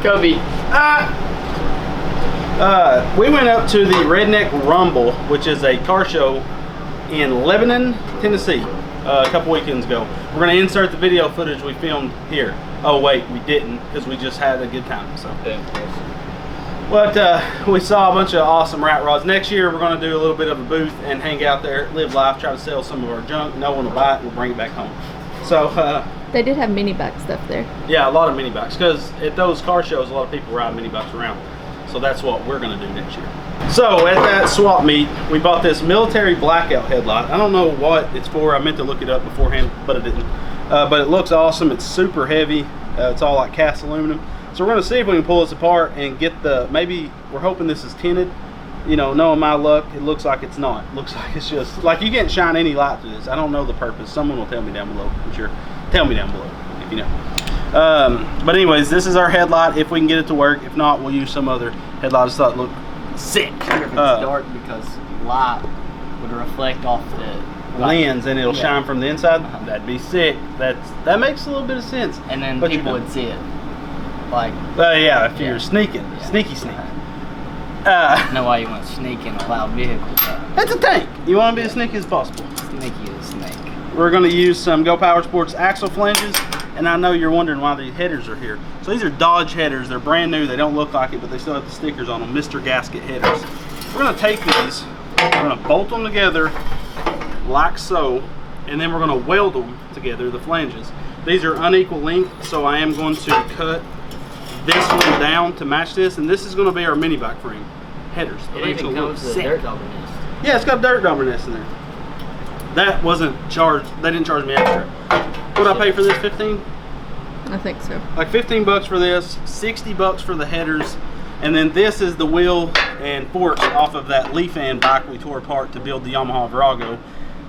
Kobe. We went up to the Redneck Rumble, which is a car show in Lebanon, Tennessee, a couple weekends ago. We're going to insert the video footage we filmed here. Oh wait, we didn't, because we just had a good time. So. But we saw a bunch of awesome rat rods. Next year we're going to do a little bit of a booth and hang out there, live life, try to sell some of our junk. No one will buy it, we'll bring it back home. So they did have mini bike stuff there. Yeah, a lot of mini bikes, because at those car shows a lot of people ride mini bikes around. So that's what we're going to do next year. So at that swap meet, we bought this military blackout headlight. I don't know what it's for. I meant to look it up beforehand, but I didn't. But it looks awesome. It's super heavy. It's all like cast aluminum. So we're going to see if we can pull this apart and get the, maybe we're hoping this is tinted. You know, knowing my luck, it looks like it's not. It looks like it's just, like you can't shine any light through this. I don't know the purpose. Someone will tell me down below, I'm sure. Tell me down below if you know. But anyways, this is our headlight if we can get it to work. If not, we'll use some other headlight. I just thought it looked sick. It's dark because light would reflect off the lens and it'll shine from the inside. That'd be sick. That makes a little bit of sense. And then people would see it. Like, yeah, if you're sneaking, sneaky sneak. Know why you want to sneak in a loud vehicle? It's a tank. You want to be as sneaky as possible. Sneaky as a snake. We're going to use some Go Power Sports axle flanges, and I know you're wondering why these headers are here. So these are Dodge headers. They're brand new. They don't look like it, but they still have the stickers on them. Mr. Gasket headers. We're going to take these. We're going to bolt them together like so, and then we're going to weld them together, the flanges. These are unequal length, so I am going to cut this one down to match this, and this is going to be our mini bike frame headers. It even comes with a dirt dauber nest. Yeah, it's got a dirt dauber nest in there. That wasn't charged. They didn't charge me extra. What did I pay for this? 15? I think so. Like 15 bucks for this, 60 bucks for the headers, and then this is the wheel and forks off of that Leafan bike we tore apart to build the Yamaha Virago,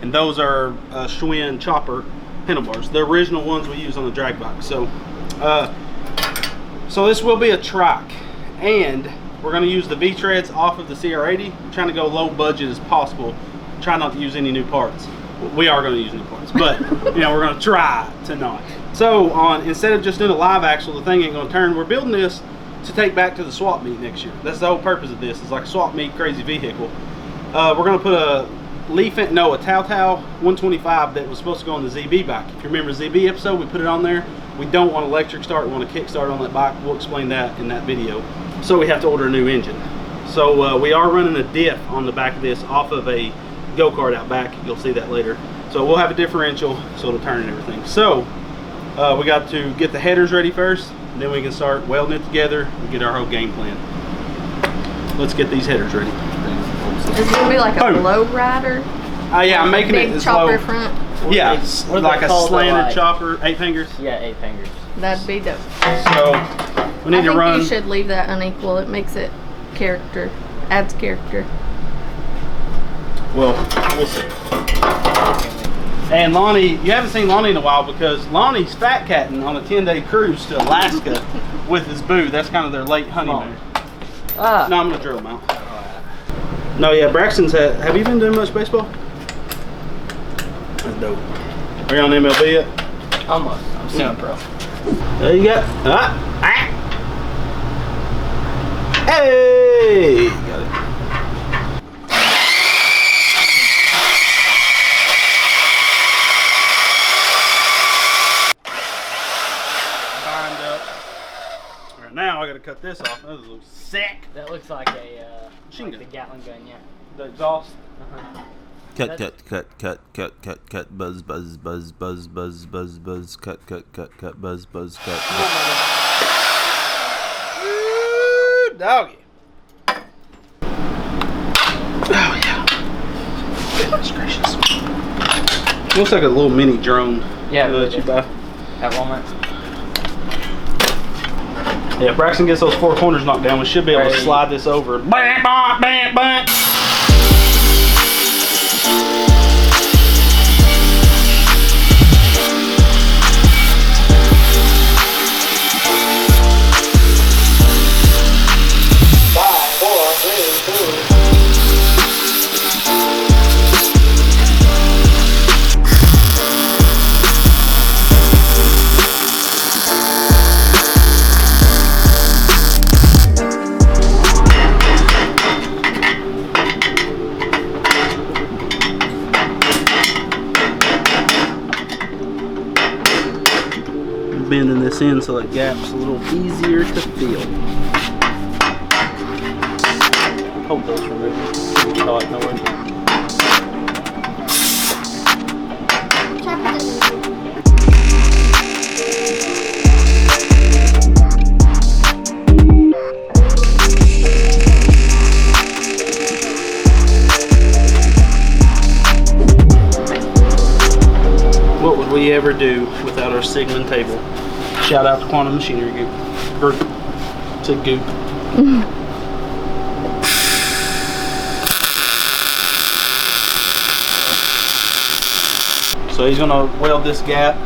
and those are Schwinn chopper pedal bars, the original ones we use on the drag bike. So this will be a Trike, and we're going to use the V-treads off of the CR80. I'm trying to go low budget as possible. Try not to use any new parts. We are going to use new parts, but you know, we're going to try to not. So instead of just doing a live axle, the thing ain't going to turn. We're building this to take back to the swap meet next year. That's the whole purpose of this. It's like a swap meet crazy vehicle. We're going to put a Tao 125 that was supposed to go on the ZB bike. If you remember the ZB episode, we put it on there. We don't want electric start, we want a kick start on that bike. We'll explain that in that video. So we have to order a new engine. So we are running a diff on the back of this off of a go-kart out back. You'll see that later. So we'll have a differential so it'll turn and everything. So we got to get the headers ready first, and then we can start welding it together and get our whole game plan. Let's get these headers ready. Is it going to be like a low rider? Yeah, I'm making it big as chopper low. front? Yeah, like a slanted chopper, 8 fingers. Yeah, 8 fingers. That'd be dope. So we need to run. I think you should leave that unequal. It makes it character, adds character. Well, we'll see. And Lonnie, you haven't seen Lonnie in a while because Lonnie's fat catting on a 10-day cruise to Alaska with his boo. That's kind of their late honeymoon. No, I'm gonna drill him out. No, yeah, Braxton's have you been doing much baseball? That's dope. Are you on MLB yet? Almost. I'm semi-pro. There you go. Hey! Got it. Bind up. Alright, now I gotta cut this off. That looks sick. That looks like a machine gun. the Gatling gun, yeah. The exhaust. Cut, buzz, buzz, buzz, buzz, buzz, buzz, buzz, cut, buzz, buzz, cut. Woo, doggy. Oh, yeah. Goodness gracious. Looks like a little mini drone. Yeah, that you buy at Walmart. Yeah, if Braxton gets those 4 corners knocked down, we should be able to slide this over. Bang, bang, bang, bang. sanding this in so that gap's a little easier to fill. Hold those for me. Oh, no worries. What would we ever do without our Sigmund table? Shout out to Quantum Machinery Group. It's a goop. So he's gonna weld this gap.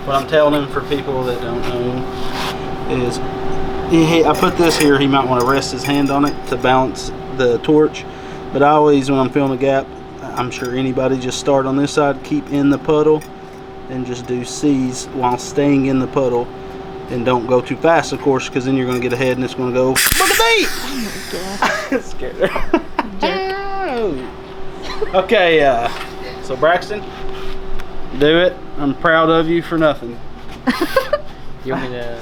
What I'm telling him, for people that don't know, is I put this here. He might want to rest his hand on it to balance the torch. But I always, when I'm filling a gap, I'm sure anybody just start on this side, keep in the puddle, and just do C's while staying in the puddle, and don't go too fast, of course, because then you're going to get ahead and it's going to go boogabee! Oh my god. Scared her. Okay, so Braxton, do it. I'm proud of you for nothing. You want me to?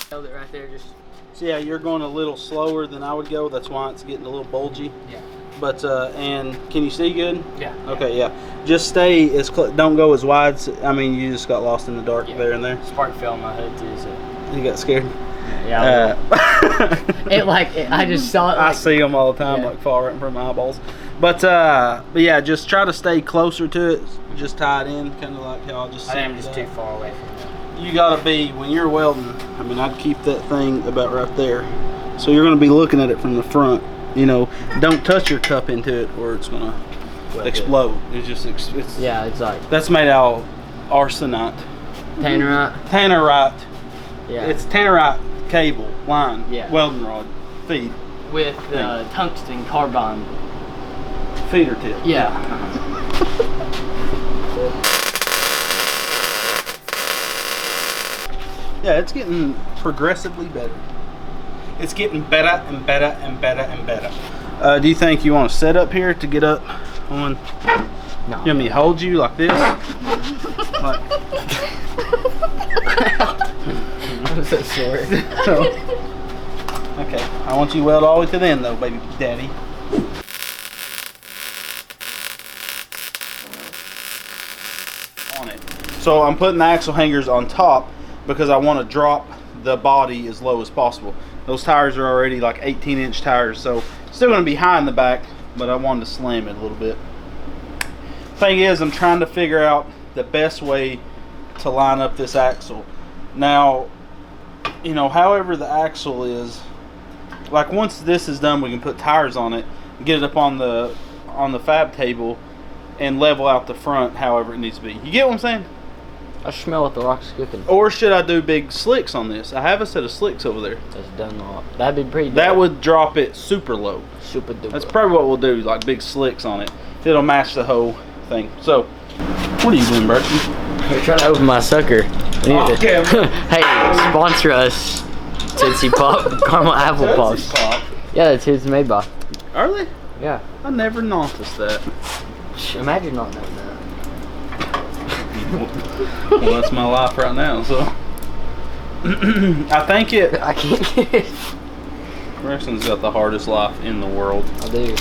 Held it right there, just. So yeah, you're going a little slower than I would go. That's why it's getting a little bulgy. Yeah. But and can you see good? Yeah. Okay, yeah. Just stay as close. Don't go as wide. I mean, you just got lost in the dark there and there. Spark fell on my hood too, so. You got scared. Yeah. I just saw it. I see them all the time, like fall right in front of my eyeballs. But yeah, just try to stay closer to it. Just tie it in, kind of like how I just. I am just too far away from it. You gotta be, when you're welding, I mean, I'd keep that thing about right there. So you're gonna be looking at it from the front. You know, don't touch your cup into it or it's gonna explode. It's just, it's yeah, it's like. That's made out of arsenite. Tannerite. Tannerite. Yeah. It's tannerite cable line. Yeah. Welding rod feed. With tungsten carbon. Feeder tip. Yeah. Yeah, it's getting progressively better. It's getting better and better and better and better. Do you think you want to set up here to get up on? No. You want me to hold you like this? Like. I'm so sorry. Okay, I want you to weld all the way to the end though, baby daddy. On it. So I'm putting the axle hangers on top because I want to drop the body as low as possible. Those tires are already like 18-inch tires, so still going to be high in the back, but I wanted to slam it a little bit. Thing is, I'm trying to figure out the best way to line up this axle. Now, you know, however the axle is, like once this is done, we can put tires on it, get it up on the fab table, and level out the front however it needs to be. You get what I'm saying? I smell what the rock's cooking. Or should I do big slicks on this? I have a set of slicks over there. That's done a lot. That'd be pretty dope. That would drop it super low. Super duper. That's probably what we'll do, like big slicks on it. It'll match the whole thing. So, what are you doing, Bertie? We're trying to open my sucker. Oh, okay. Hey, sponsor us. Tootsie Pop, caramel apple pops. Pop. Yeah, that's who it's made by. Are they? Yeah. I never noticed that. Imagine not knowing that. Well, that's my life right now, so. I think it. I can't get it. Braxton's got the hardest life in the world. I do.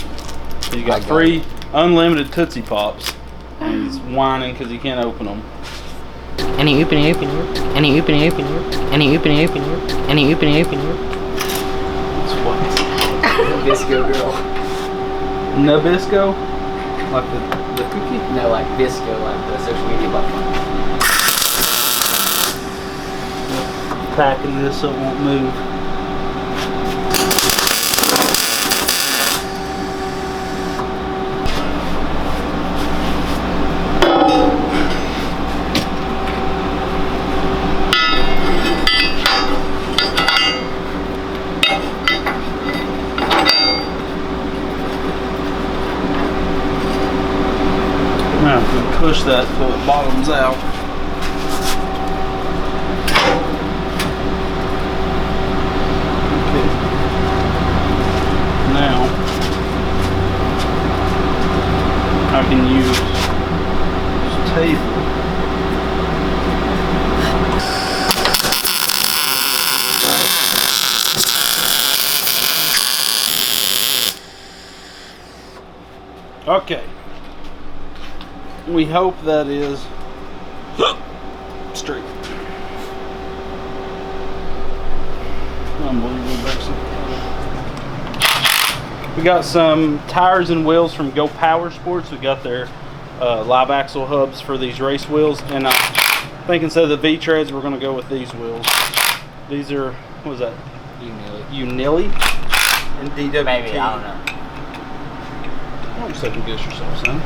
He's got 3 unlimited Tootsie Pops, and he's whining because he can't open them. Any open. It's what? Visco girl. Nabisco? Like the cookie? No, like Visco, like the social media platform. Packing this so it won't move. Now, if we push that till it bottoms out. Okay. We hope that is straight. We got some tires and wheels from Go Power Sports. We got their live axle hubs for these race wheels, and I think instead of the V-treads, we're going to go with these wheels. These are, what is that? Unili and DWT. Maybe, I don't know. Don't second guess yourself, son.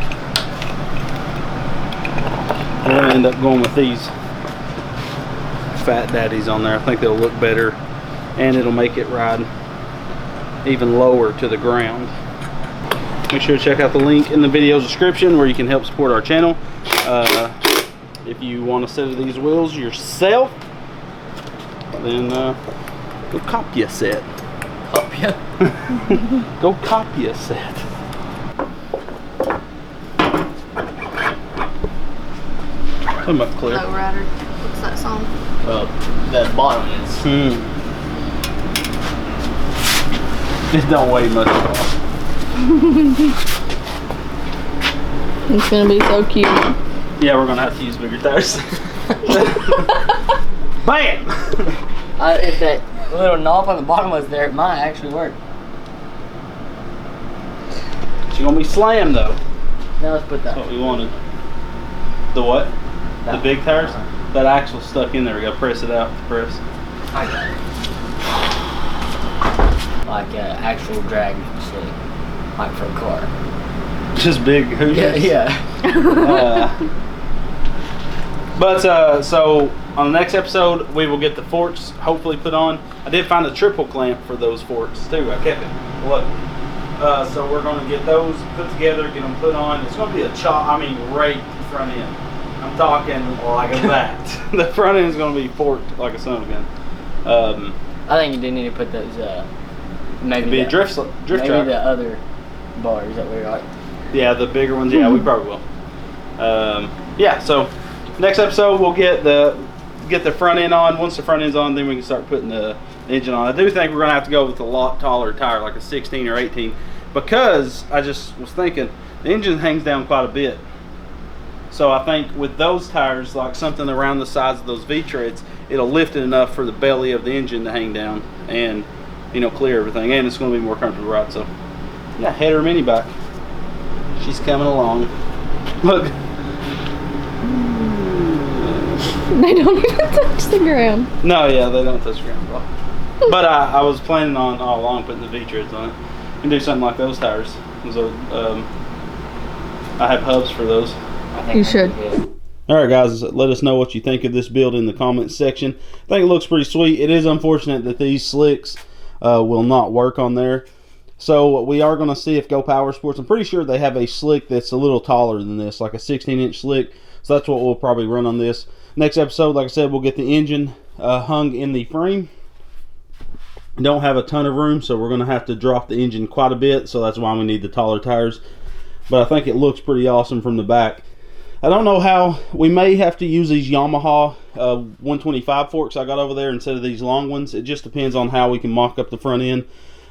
We're going to end up going with these Fat Daddies on there. I think they'll look better, and it'll make it ride even lower to the ground. Make sure to check out the link in the video description where you can help support our channel. If you want a set of these wheels yourself, then go cop you a set. Cop ya? Go cop you a set. Talking about clear. Low Rider. What's that song? The bottom is. It don't weigh much at all. It's gonna be so cute. Yeah, we're gonna have to use bigger tires. Bam! If that little knob on the bottom was there, it might actually work. She's gonna be slammed though. Now let's put that. That's what we wanted. The what? The big tires? That axle's stuck in there. We gotta press it out to press. I got it. Like an actual drag slick, like for a car. Just big Hoosiers? Yeah. So on the next episode, we will get the forks hopefully put on. I did find a triple clamp for those forks too. I kept it. Look. So we're going to get those put together, get them put on. It's going to be a right front end. I'm talking like that. The front end is going to be forked like a son of a gun. I think you do need to put those. Maybe be a drift maybe track. the other bars that we like. Yeah, the bigger ones. Yeah, we probably will. Yeah. So next episode we'll get the front end on. Once the front end's on, then we can start putting the engine on. I do think we're gonna have to go with a lot taller tire, like a 16 or 18, because I just was thinking the engine hangs down quite a bit. So I think with those tires, like something around the size of those V-treads, it'll lift it enough for the belly of the engine to hang down and, you know, clear everything, and it's going to be more comfortable to ride. So yeah, header mini bike, she's coming along. Look. They don't even touch the ground. No, yeah, they don't touch the ground at all. But I was planning on all along putting the V-treads on it and do something like those tires. So, I have hubs for those. I think You should. Alright guys, let us know what you think of this build in the comments section. I think it looks pretty sweet. It is unfortunate that these slicks will not work on there. So we are going to see if Go Power Sports, I'm pretty sure they have a slick that's a little taller than this, like a 16-inch slick. So that's what we'll probably run on this. Next episode, like I said, we'll get the engine hung in the frame. Don't have a ton of room, so we're going to have to drop the engine quite a bit. So that's why we need the taller tires. But I think it looks pretty awesome from the back. I don't know how, we may have to use these Yamaha 125 forks I got over there instead of these long ones. It just depends on how we can mock up the front end,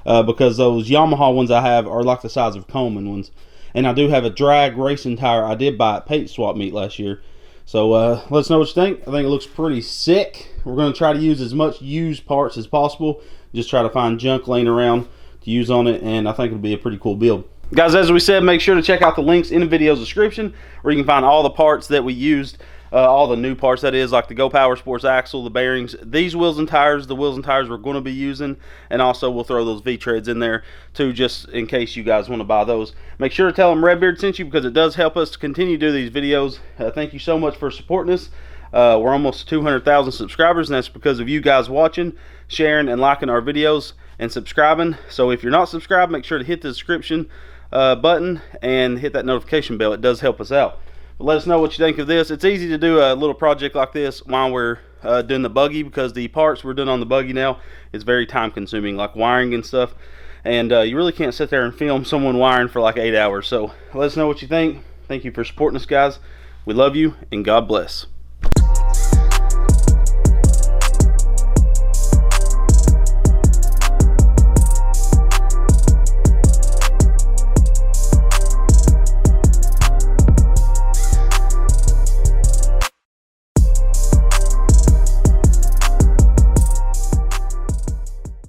because those Yamaha ones I have are like the size of Coleman ones. And I do have a drag racing tire I did buy at Paint Swap Meet last year. So let us know what you think. I think it looks pretty sick. We're going to try to use as much used parts as possible. Just try to find junk laying around to use on it, and I think it'll be a pretty cool build. Guys, as we said, make sure to check out the links in the video's description where you can find all the parts that we used, all the new parts that is, like the Go Power Sports axle, the bearings, these wheels and tires, the wheels and tires we're going to be using, and also we'll throw those V-treads in there too, just in case you guys want to buy those. Make sure to tell them Redbeard sent you, because it does help us to continue to do these videos. Thank you so much for supporting us. We're almost 200,000 subscribers, and that's because of you guys watching, sharing, and liking our videos, and subscribing. So if you're not subscribed, make sure to hit the subscription button and hit that notification bell. It does help us out. But let us know what you think of this. It's easy to do a little project like this while we're doing the buggy, because the parts we're doing on the buggy now is very time consuming, like wiring and stuff, and you really can't sit there and film someone wiring for like 8 hours. So let us know what you think. Thank you for supporting us, guys. We love you, and God bless.